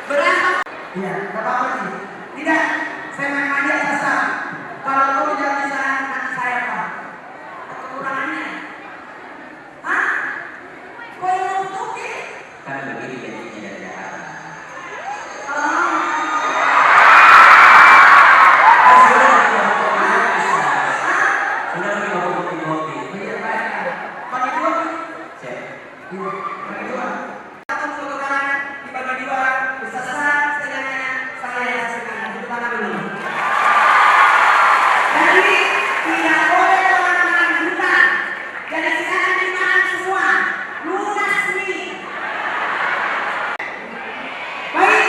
berapa? Iya, nggak apa-apa sih. Tidak, saya mengajak sasa. Kalau kau tidak bisa anak saya Pak, kekurangannya. Hah? Kau nutup ya? Kan begini jadinya dari Jakarta. Sudah lagi ngopi-ngopi. Iya baik. Bagi dua. Cek. Iya, bagi dua. Satu kekurangan dibagi dua. Bisa sasa setidaknya saya hasilkan. Itu mana dulu? Jadi tidak boleh teman-teman buka. Jadi silakan dimakan semua. Lunas nih. Baik,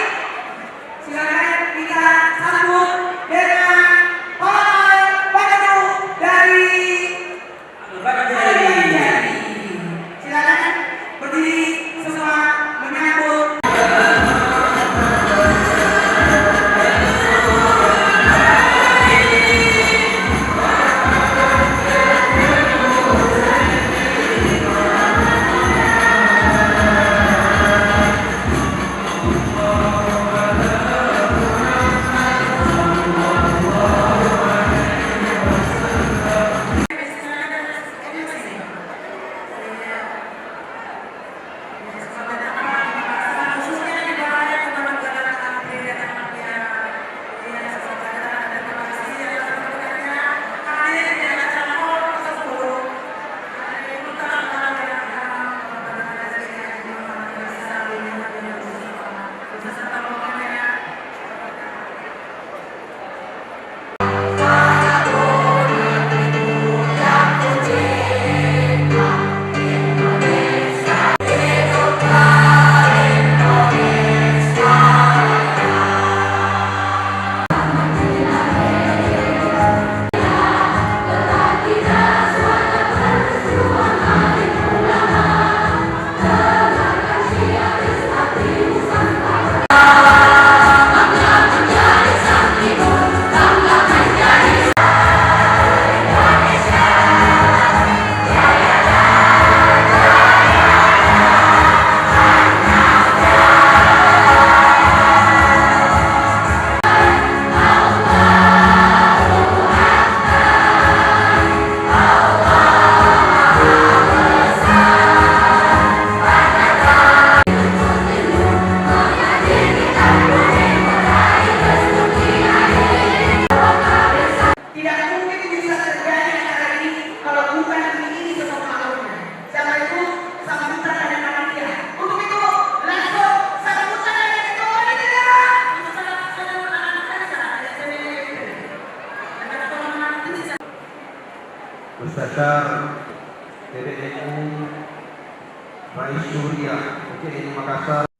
silakan kita sambut dengan Paul Bagadu dari Jari. Silakan berdiri semua menyambut. Tidak mungkin bisa terjadi acara ini kalau bukan ini sosok makhluknya. Siapa itu? Sambutan dari panitia. Untuk itu, langsung sambutan dari ketua panitia. Ustazah TPNU Rais Surya, Makassar.